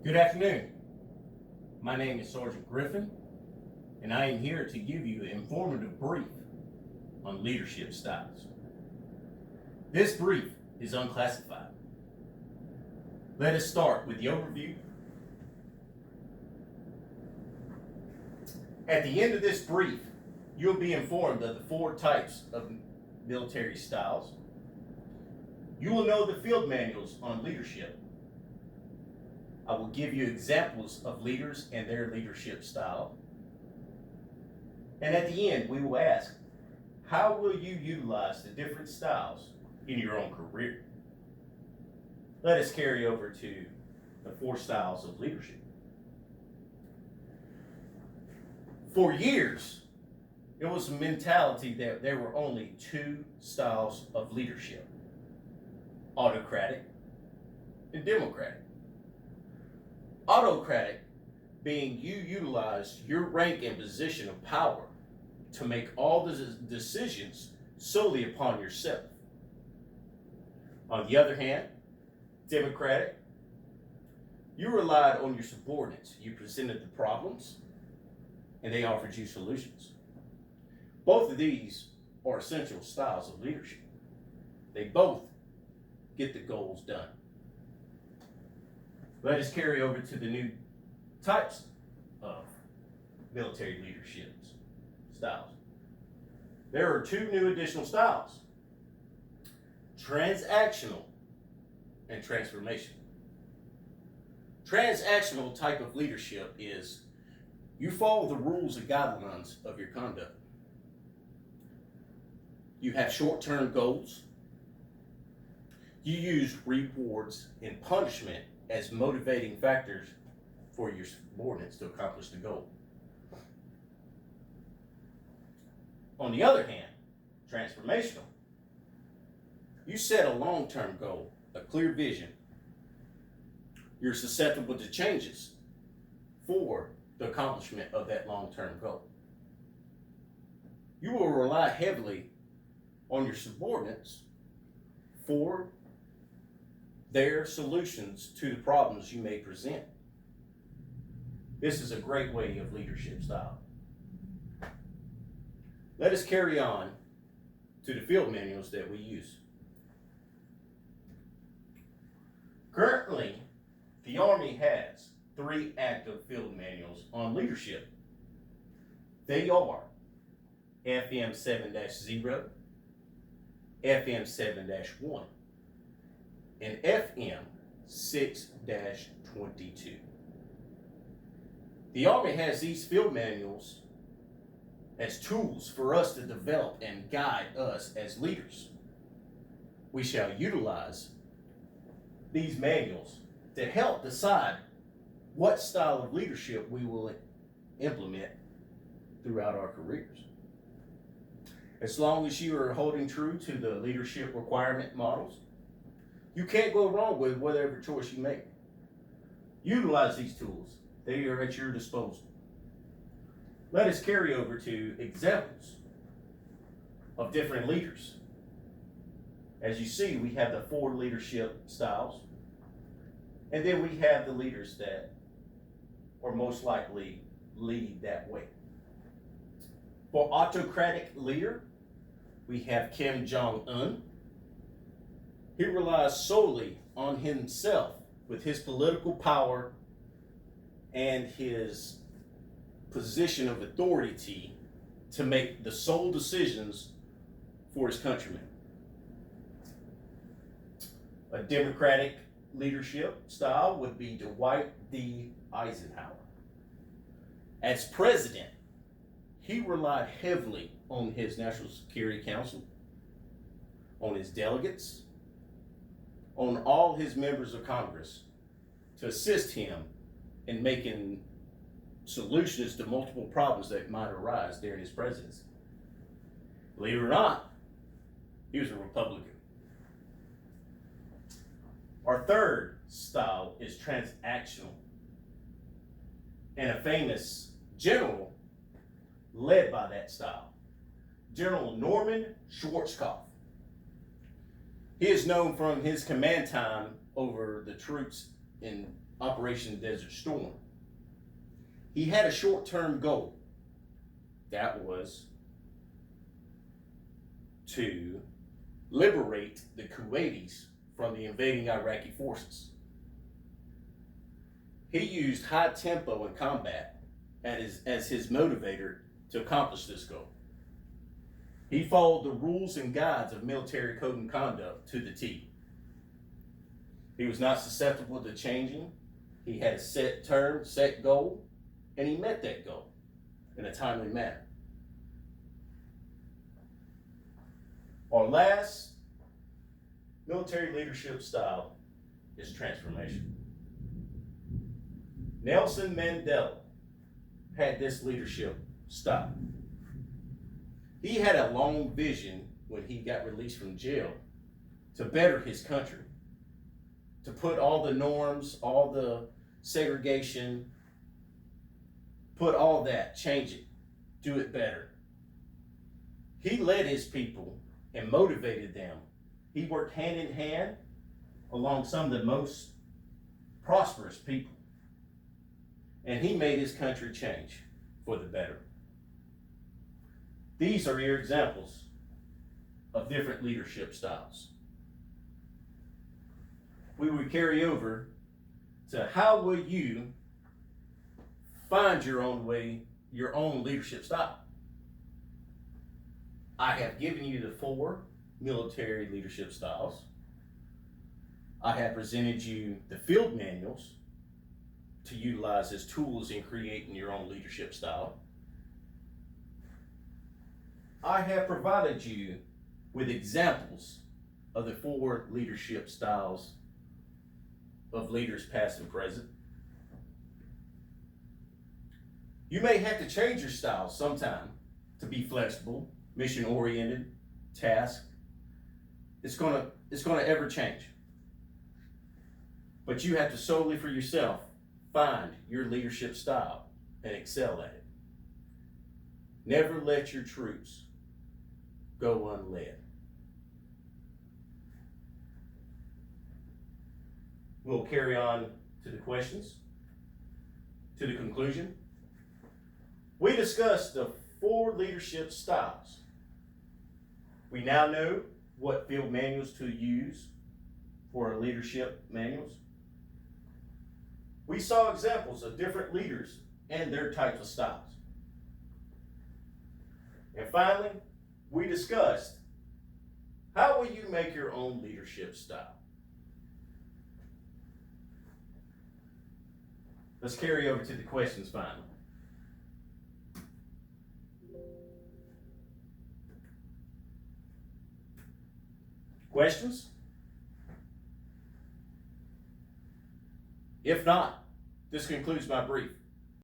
Good afternoon. My name is Sergeant Griffin, and I am here to give you an informative brief on leadership styles. This brief is unclassified. Let us start with the overview. At the end of this brief, you'll be informed of the 4 types of military styles. You will know the field manuals on leadership. I will give you examples of leaders and their leadership style. And at the end, we will ask, how will you utilize the different styles in your own career? Let us carry over to the 4 styles of leadership. For years, it was a mentality that there were only 2 styles of leadership: autocratic and democratic. Autocratic being you utilize your rank and position of power to make all the decisions solely upon yourself. On the other hand, democratic, you relied on your subordinates. You presented the problems and they offered you solutions. Both of these are essential styles of leadership. They both get the goals done. Let us carry over to the new types of military leadership styles. There are 2 new additional styles: transactional and transformational. Transactional type of leadership is you follow the rules and guidelines of your conduct. You have short-term goals. You use rewards and punishment as motivating factors for your subordinates to accomplish the goal. On the other hand, transformational, you set a long-term goal, a clear vision. You're susceptible to changes for the accomplishment of that long-term goal. You will rely heavily on your subordinates for their solutions to the problems you may present. This is a great way of leadership style. Let us carry on to the field manuals that we use. Currently, the Army has 3 active field manuals on leadership. They are FM 7-0, FM 7-1, and FM 6-22. The Army has these field manuals as tools for us to develop and guide us as leaders. We shall utilize these manuals to help decide what style of leadership we will implement throughout our careers. As long as you are holding true to the leadership requirement models, you can't go wrong with whatever choice you make. Utilize these tools. They are at your disposal. Let us carry over to examples of different leaders. As you see, we have the 4 leadership styles, and then we have the leaders that are most likely lead that way. For autocratic leader, we have Kim Jong-un. He relies solely on himself with his political power and his position of authority to make the sole decisions for his countrymen. A democratic leadership style would be Dwight D. Eisenhower. As president, he relied heavily on his National Security Council, on his delegates, on all his members of Congress to assist him in making solutions to multiple problems that might arise during his presidency. Believe it or not, he was a Republican. Our third style is transactional. And a famous general led by that style, General Norman Schwarzkopf. He is known from his command time over the troops in Operation Desert Storm. He had a short-term goal. That was to liberate the Kuwaitis from the invading Iraqi forces. He used high tempo in combat as his motivator to accomplish this goal. He followed the rules and guides of military code and conduct to the T. He was not susceptible to changing. He had a set term, set goal, and he met that goal in a timely manner. Our last military leadership style is transformation. Nelson Mandela had this leadership style. He had a long vision when he got released from jail to better his country, to put all the norms, all the segregation, put all that, change it, do it better. He led his people and motivated them. He worked hand in hand along some of the most prosperous people. And he made his country change for the better. These are your examples of different leadership styles. We will carry over to how will you find your own way, your own leadership style. I have given you the 4 military leadership styles. I have presented you the field manuals to utilize as tools in creating your own leadership style. I have provided you with examples of the 4 leadership styles of leaders past and present. You may have to change your style sometime to be flexible, mission-oriented, task. It's gonna ever change. But you have to solely for yourself find your leadership style and excel at it. Never let your troops go unled. We'll carry on to the questions, to the conclusion. We discussed the 4 leadership styles. We now know what field manuals to use for our leadership manuals. We saw examples of different leaders and their types of styles. And finally, we discussed how will you make your own leadership style. Let's carry over to the questions finally. Questions? If not, this concludes my brief.